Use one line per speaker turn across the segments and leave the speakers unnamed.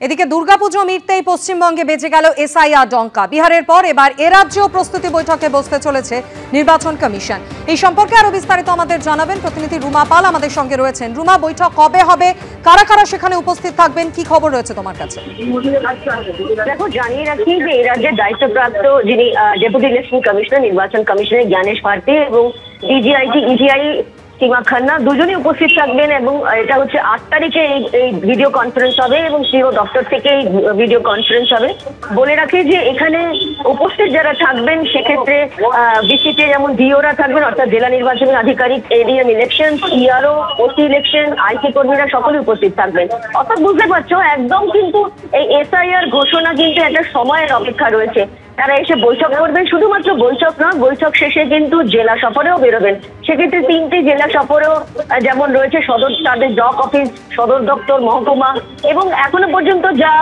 এদিকে দুর্গাপুজো মিটতেই পশ্চিমবঙ্গে বেজে গেল এসআইআর ডঙ্কা। বিহারের পর এবার এ রাজ্যেও প্রস্তুতি বৈঠকে বসতে চলেছে নির্বাচন কমিশন। এই সম্পর্কে আরো বিস্তারিত আমাদের জানাবেন প্রতিনিধি রুমা পাল আমাদের সঙ্গে রয়েছেন। রুমা, বৈঠক কবে হবে, কারা কারা সেখানে উপস্থিত থাকবেন, কি খবর রয়েছে তোমার কাছে?
দেখো, জানিয়ে রাখি যে এই রাজ্যের দায়িত্বপ্রাপ্ত যিনি ডেপুটি ইলেকশন কমিশনার, নির্বাচন কমিশনের জ্ঞানেশ ভারতী এবং ডিজিআইটি ইজিআই সীমা খান্না দুজনই উপস্থিত থাকবেন এবং এটা হচ্ছে 8 তারিখে এই ভিডিও কনফারেন্স হবে এবং সিও দপ্তর থেকে এই ভিডিও কনফারেন্স হবে। বলে রাখি যে এখানে উপস্থিত যারা থাকবেন সেক্ষেত্রে বিসিতে যেমন ডিওরা থাকবেন, অর্থাৎ জেলা নির্বাচনী আধিকারিক, ADM election, ERO, OC election, IC কর্মীরা সকলে উপস্থিত থাকবেন। অর্থাৎ বুঝতে পারছো একদম কিন্তু এই এসআইআর ঘোষণা কিন্তু একটা সময়ের অপেক্ষা রয়েছে। তারা এসে বৈঠক করবেন, শুধুমাত্র বৈঠক নয়, বৈঠক শেষে কিন্তু জেলা সফরেও বেরোবেন। সেক্ষেত্রে 3টি জেলা সফরেও যেমন রয়েছে তাদের ব্লক অফিস, সদর দপ্তর, মহকুমা এবং এখনো পর্যন্ত যা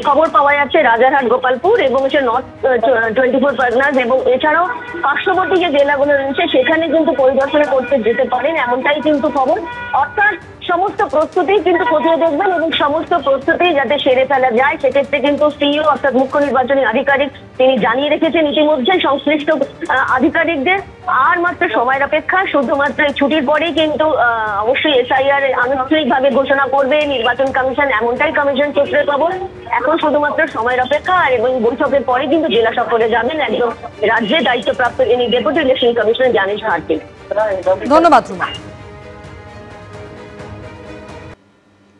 খবর পাওয়া যাচ্ছে রাজারহাট, গোপালপুর এবং নর্থ 24 পরগনাস এবং এছাড়াও পার্শ্ববর্তী যে জেলাগুলো রয়েছে সেখানে কিন্তু পরিদর্শন করতে যেতে পারেন, এমনটাই কিন্তু খবর। অর্থাৎ সমস্ত প্রস্তুতি কিন্তু খতিয়ে দেখবেন এবং সমস্ত প্রস্তুতি যাতে সেরে ফেলা যায় সেক্ষেত্রে কিন্তু সিইও অর্থাৎ মুখ্য নির্বাচনী আধিকারিক তিনি জানিয়ে রেখেছেন ইতিমধ্যে সংশ্লিষ্ট আধিকারিকদের আর মাত্র সময়ের অপেক্ষা। শুধুমাত্র ছুটির পরেই কিন্তু অবশ্যই এসআইআর আনুষ্ঠানিকভাবে ঘোষণা করবে নির্বাচন কমিশন, এমনটাই কমিশন সূত্রের খবর। এখন শুধুমাত্র সময়ের অপেক্ষা আর এবং বৈঠকের পরে কিন্তু জেলা সফরে যাবেন একদম রাজ্যের দায়িত্বপ্রাপ্ত ইনি deputy election commissioner Gyanesh Bharati.
ধন্যবাদ রুমা।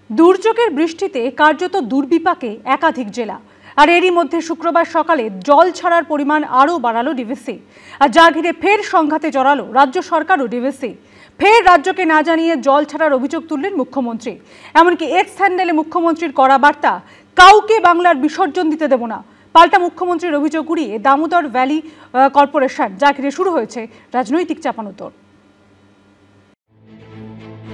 দুর্যোগের বৃষ্টিতে কার্যত দুর্বিপাকে একাধিক জেলা, আর এরই মধ্যে শুক্রবার সকালে জল ছাড়ার পরিমাণ আরও বাড়ালো ডিভিসি, আর যা ঘিরে ফের সংঘাতে জড়ালো রাজ্য সরকার ও ডিভিসি। ফের রাজ্যকে না জানিয়ে জল ছাড়ার অভিযোগ তুললেন মুখ্যমন্ত্রী। এমনকি এক্স হ্যান্ডেলে মুখ্যমন্ত্রীর করা বার্তা, কাউকে বাংলার বিসর্জন দিতে দেব না। পাল্টা মুখ্যমন্ত্রীর অভিযোগ উড়িয়ে দামোদর ভ্যালি কর্পোরেশন, যা ঘিরে শুরু হয়েছে রাজনৈতিক চাপানোতর।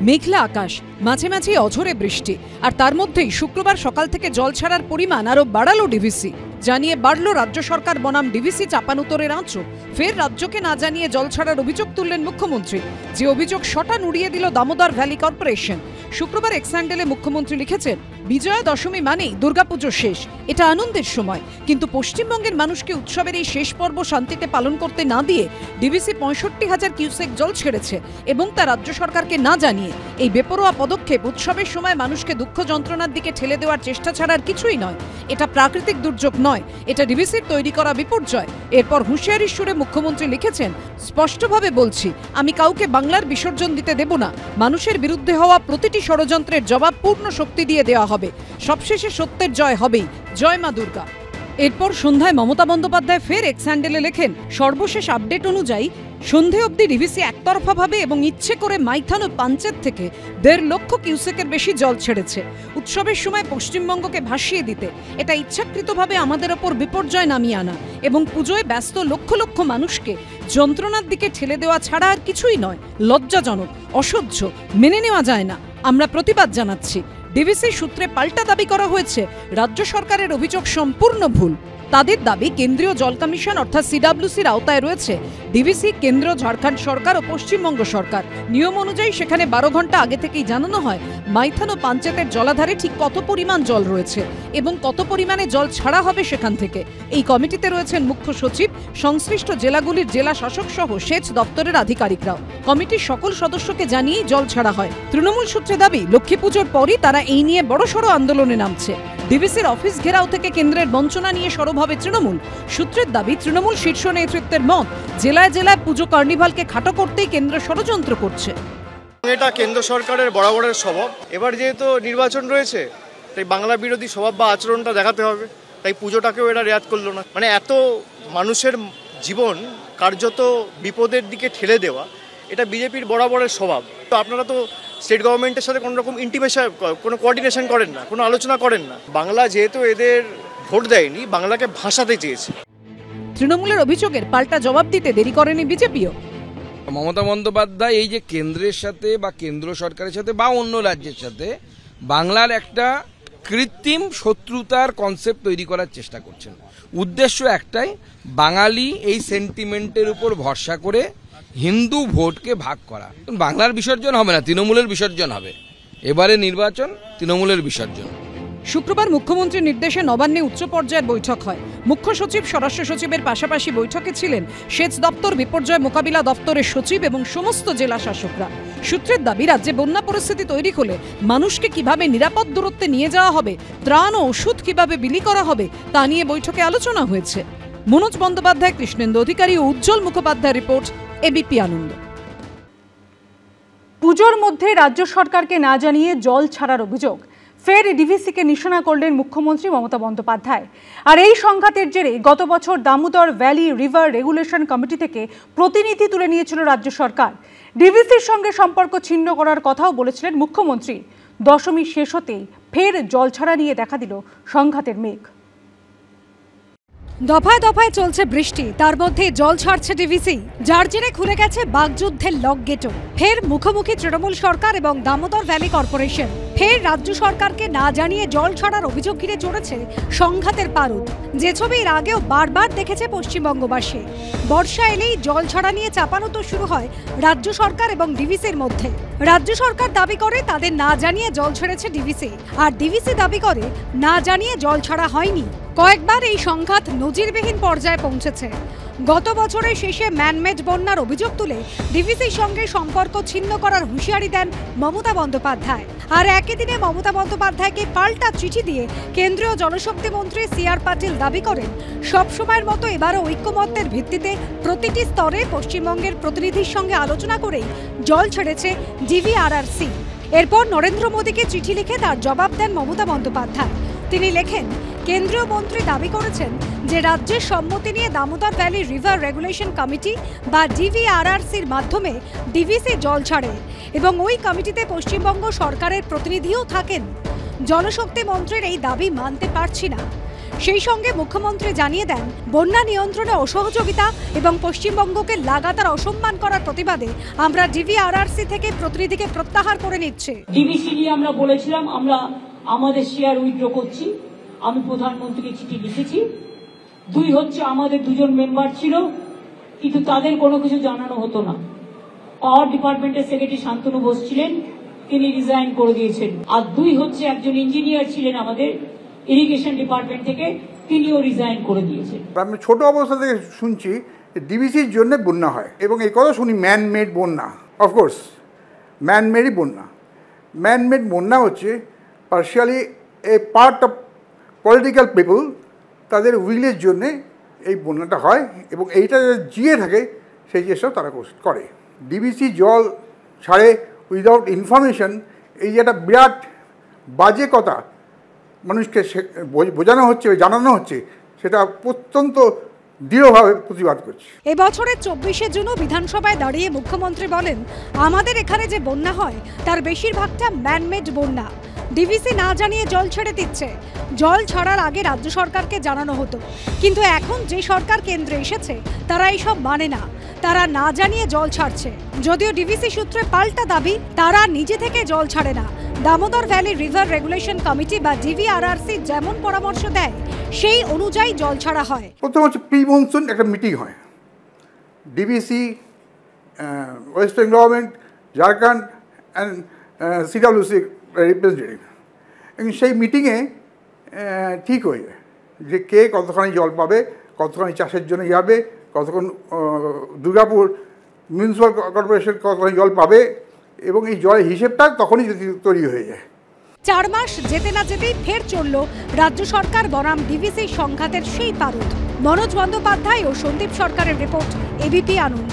মেঘলা আকাশ, মাঝে মাঝে অঝোরে বৃষ্টি, আর তার মধ্যেই শুক্রবার সকাল থেকে জল ছাড়ার পরিমাণ আরও বাড়ালো ডিভিসি। জানিয়ে বাড়ল রাজ্য সরকার বনাম ডিভিসি চাপানোতরের আঁচড়। ফের রাজ্যকে না জানিয়ে জল ছাড়ার অভিযোগ তুললেন মুখ্যমন্ত্রী, যে অভিযোগ শটান উড়িয়ে দিল দামোদর ভ্যালি কর্পোরেশন। শুক্রবার এক্স হ্যান্ডেলে মুখ্যমন্ত্রী লিখেছেন, বিজয়া দশমী মানেই দুর্গাপুজো শেষ, এটা আনন্দের সময়, কিন্তু পশ্চিমবঙ্গের মানুষকে উৎসবের এই শেষ পর্ব শান্তিতে পালন করতে না দিয়ে ডিভিসি 65,000 কিউসেক জল ছেড়েছে এবং তা রাজ্য সরকারকে না জানিয়ে। এই বেপরোয়া পদক্ষেপ উৎসবের সময় মানুষকে দুঃখ যন্ত্রণার দিকে ঠেলে দেওয়ার চেষ্টা ছাড়ার কিছুই নয়। এটা প্রাকৃতিক দুর্যোগ নয়, এটা ডিভিসির তৈরি করা বিপর্যয়। এরপর হুঁশিয়ারির সুরে মুখ্যমন্ত্রী লিখেছেন, স্পষ্টভাবে বলছি, আমি কাউকে বাংলার বিসর্জন দিতে দেব না। মানুষের বিরুদ্ধে হওয়া প্রতিটি ষড়যন্ত্রের জবাব পূর্ণ শক্তি দিয়ে দেওয়া হবে। সবশেষে সত্যের জয় হবেই। জয় মা দুর্গা। এরপর সন্ধ্যায় মমতা বন্দ্যোপাধ্যায় ফের এক্স হ্যান্ডেলে লেখেন, সর্বশেষ আপডেট অনুযায়ী সন্ধে অবধি ডিভিসি একতরফাভাবে এবং ইচ্ছে করে মাইথান ও পাঞ্চেত থেকে 1.5 লক্ষ কিউসেকের বেশি জল ছেড়েছে উৎসবের সময় পশ্চিমবঙ্গকে ভাসিয়ে দিতে। এটা ইচ্ছাকৃতভাবে আমাদের ওপর বিপর্যয় নামিয়ে আনা এবং পুজোয় ব্যস্ত লক্ষ লক্ষ মানুষকে যন্ত্রণার দিকে ঠেলে দেওয়া ছাড়া আর কিছুই নয়। লজ্জাজনক, অসহ্য, মেনে নেওয়া যায় না। আমরা প্রতিবাদ জানাচ্ছি। ডিভিসি সূত্রে পাল্টা দাবি করা হয়েছে, রাজ্য সরকারের অভিযোগ সম্পূর্ণ ভুল। তাদের দাবি, কেন্দ্রীয় জল কমিশন অর্থাৎ সিডব্লিউসির আওতায় রয়েছে ডিভিসি, কেন্দ্র, ঝাড়খণ্ড সরকার ও পশ্চিমবঙ্গ সরকার। নিয়ম অনুযায়ী সেখানে 12 ঘন্টা আগে থেকেই জানানো হয় মাইথান ও পাঞ্চেতের জলাধারে ঠিক কত পরিমাণ জল রয়েছে এবং কত পরিমাণে জল ছাড়া হবে সেখান থেকে। এই কমিটিতে রয়েছেন মুখ্য সচিব, সংশ্লিষ্ট জেলাগুলির জেলা শাসক সহ সেচ দপ্তরের আধিকারিকরাও। কমিটির সকল সদস্যকে জানিয়েই জল ছাড়া হয়। তৃণমূল সূত্রে দাবি, লক্ষ্মী পুজোর পরই তারা এই নিয়ে বড়সড় আন্দোলনে নামছে। ডিভিসির অফিস ঘেরাও থেকে কেন্দ্রের বঞ্চনা নিয়ে সরব হবে তৃণমূল। সূত্রের দাবি, তৃণমূল শীর্ষ নেতৃত্বের মত, জেলায় জেলায় পুজো কার্নিভালকে খাটো করতেই কেন্দ্র ষড়যন্ত্র করছে।
এটা কেন্দ্র সরকারের বরাবরের স্বভাব। এবার যেহেতু নির্বাচন রয়েছে, তাই বাংলা বিরোধী স্বভাব বা আচরণটা দেখাতে হবে, তাই পুজোটাকেও এরা রেয়াত করলো না। মানে এত মানুষের জীবন কার্যত বিপদের দিকে ঠেলে দেওয়া, এটা বিজেপির বরাবরের স্বভাব। তো আপনারা তো স্টেট গভর্নমেন্টের সাথে কোনো রকম ইন্টিমেশন, কোনো কোঅর্ডিনেশন করেন না, কোনো আলোচনা করেন না। বাংলা যেহেতু এদের ভোট দেয়নি, বাংলাকে ভাষাতে চেয়েছে।
তৃণমূলের অভিযোগের পাল্টা জবাব দিতে দেরি করেনি বিজেপিও।
মমতা বন্দ্যোপাধ্যায় এই যে কেন্দ্রের সাথে বা কেন্দ্র সরকারের সাথে বা অন্য রাজ্যের সাথে বাংলার একটা কৃত্রিম শত্রুতার কনসেপ্ট তৈরি করার চেষ্টা করছেন। উদ্দেশ্য একটাই, বাঙালি এই সেন্টিমেন্টের উপর ভরসা করে হিন্দু ভোটকে ভাগ করা। বাংলার বিসর্জন হবে না, তৃণমূলের বিসর্জন হবে। এবারে নির্বাচন তৃণমূলের বিসর্জন।
শুক্রবার মুখ্যমন্ত্রীর নির্দেশে নবান্নে উচ্চ পর্যায়ের বৈঠক হয়। মুখ্য সচিব, স্বরাষ্ট্র সচিবের পাশাপাশি বৈঠকে ছিলেন সেচ দপ্তর, বিপর্যয় মোকাবিলা দপ্তরের সচিব এবং সমস্ত জেলা শাসকরা। সূত্রের দাবি, রাজ্যে বন্যা পরিস্থিতি তৈরি হলে মানুষকে কিভাবে নিরাপদ দূরত্বে নিয়ে যাওয়া হবে, ত্রাণ ও ওষুধ কিভাবে বিলি করা হবে তা নিয়ে বৈঠকে আলোচনা হয়েছে। মনোজ বন্দ্যোপাধ্যায়, কৃষ্ণেন্দু অধিকারী ও উজ্জ্বল মুখোপাধ্যায় রিপোর্ট, এবিপি আনন্দ।
পুজোর মধ্যে রাজ্য সরকারকে না জানিয়ে জল ছাড়ার অভিযোগ, ফের ডিভিসিকে নিশানা করলেন মুখ্যমন্ত্রী মমতা বন্দ্যোপাধ্যায়। আর এই সংঘাতের জেরে গত বছর Damodar valley river regulation committee থেকে প্রতিনিধি তুলে নিয়েছিল রাজ্য সরকার। ডিভিসির সঙ্গে সম্পর্ক ছিন্ন করার কথাও বলেছিলেন মুখ্যমন্ত্রী। দশমী শেষ হতেই ফের জল ছাড়া নিয়ে দেখা দিল সংঘাতের মেঘ।
দফায় দফায় চলছে বৃষ্টি, তার মধ্যে জল ছাড়ছে ডিভিসি, যার জেরে খুলে গেছে বাগযুদ্ধের লক গেটও। ফের মুখোমুখি তৃণমূল সরকার এবং দামোদর ভ্যালি কর্পোরেশন। ফের রাজ্য সরকারকে না জানিয়ে জল ছাড়ার অভিযোগ ঘিরে চড়েছে সংঘাতের পারদ, যে ছবি এর আগেও বারবার দেখেছে পশ্চিমবঙ্গবাসী। বর্ষা এলেই জল ছাড়া নিয়ে চাপানো শুরু হয় রাজ্য সরকার এবং ডিভিসির মধ্যে। রাজ্য সরকার দাবি করে তাদের না জানিয়ে জল ছেড়েছে ডিভিসি, আর ডিভিসি দাবি করে না জানিয়ে জল ছাড়া হয়নি। কয়েকবার এই সংঘাত নজিরবিহীন পর্যায়ে পৌঁছেছে। গত বছরের শেষে ম্যানমেড বন্যার অভিযোগ তুলে ডিভিসির সঙ্গে সম্পর্ক ছিন্ন করার হুঁশিয়ারি দেন মমতা বন্দ্যোপাধ্যায়। আর একই দিনে মমতা বন্দ্যোপাধ্যায়কে পাল্টা চিঠি দিয়ে কেন্দ্রীয় জলশক্তি মন্ত্রী সি.আর. পাটিল দাবি করেন, সবসময়ের মতো এবারও ঐক্যমত্যের ভিত্তিতে প্রতিটি স্তরে পশ্চিমবঙ্গের প্রতিনিধির সঙ্গে আলোচনা করেই জল ছেড়েছে ডিভিআরআরসি। এরপর নরেন্দ্র মোদীকে চিঠি লিখে তার জবাব দেন মমতা বন্দ্যোপাধ্যায়। তিনি লেখেন, কেন্দ্রীয় মন্ত্রী দাবি করেছেন যে রাজ্যের সম্মতি নিয়ে Damodar valley river regulation committee বা ডিভিআরআরসির মাধ্যমে ডিভিসি জল ছাড়ে এবং ওই কমিটিতে পশ্চিমবঙ্গ সরকারের প্রতিনিধিও থাকেন। জলশক্তি মন্ত্রীর এই দাবি মানতে পারছি না। সেই সঙ্গে মুখ্যমন্ত্রী জানিয়ে দেন, বন্যা নিয়ন্ত্রণে অসহযোগিতা এবং পশ্চিমবঙ্গকে লাগাতার অসম্মান করার প্রতিবাদে আমরা ডিভিআরআরসি থেকে প্রতিনিধিকে প্রত্যাহার করে নিচ্ছি।
ডিভিসি নিয়ে আমরা বলেছিলাম আমরা আমাদের শেয়ার উইথড্র করছি। আমি প্রধানমন্ত্রীকে চিঠি লিখেছি। দুই হচ্ছে, আমাদের দুজন মেম্বার ছিল কিন্তু তাদের কোনো কিছু জানানো হতো না। পাওয়ার ডিপার্টমেন্টের সেক্রেটারি শান্তনু বোস ছিলেন, তিনি রিজাইন করে দিয়েছেন। আর দুই হচ্ছে, একজন ইঞ্জিনিয়ার ছিলেন আমাদের ইরিগেশন ডিপার্টমেন্ট থেকে, তিনিও রিজাইন করে দিয়েছেন।
আমি ছোট অবস্থা থেকে শুনছি ডিভিসির জন্য বন্যা হয় এবং এই কথা শুনি ম্যান মেড বন্যা। অফকোর্স ম্যান মেডই বন্যা। ম্যান মেড বন্যা হচ্ছে partially A part of political people, তাদের উইলের জন্যে এই বন্যাটা হয় এবং এইটা জিয়ে থাকে সেই চেষ্টাও তারা করে। ডিভিসি জল ছাড়ে উইদাউট ইনফরমেশন, এই যে একটা বিরাট বাজে কথা মানুষকে বোঝানো হচ্ছে, জানানো হচ্ছে, সেটা অত্যন্ত দৃঢ়ভাবে প্রতিবাদ করছে।
এবছরের 24শে জুনও বিধানসভায় দাঁড়িয়ে মুখ্যমন্ত্রী বলেন, আমাদের এখানে যে বন্যা হয় তার বেশিরভাগটা ম্যানমেড বন্যা। ডিভিসি না জানিয়ে জল ছেড়ে দিচ্ছে। জল ছাড়ার আগে রাজ্য সরকারকে জানানো হতো, কিন্তু এখন যে সরকার কেন্দ্রে এসেছে তারা এইসব মানে না, তারা না জানিয়ে জল ছাড়ছে। যদিও ডিভিসি সূত্রে পাল্টা দাবি, তারা নিজে থেকে জল ছাড়ে না। Damodar valley river regulation committee বা ডিভিআরআরসি যেমন পরামর্শ দেয় সেই অনুযায়ী জল ছাড়া হয়।
প্রথম হচ্ছে প্রি মনসুন একটা মিটিং হয়, DVC, West Bengal government, Jharkhand and CWC representative, এবং সেই মিটিংয়ে ঠিক হয়ে যায় যে কে কতখানি জল পাবে, কতখানি চাষের জন্য যাবে, কতক্ষণ দুর্গাপুর মিউনিসিপ্যাল কর্পোরেশন কতখানি জল পাবে, এবং এই জলের হিসেবটা তখনই তৈরি হয়ে যায়।
4 মাস যেতে না যেতেই ফের চলল রাজ্য সরকার বনাম ডিভিসি সংঘাতের সেই পারদ। মনোজ বন্দ্যোপাধ্যায় ও সন্দীপ সরকারের রিপোর্ট, এবিপি আনন্দ।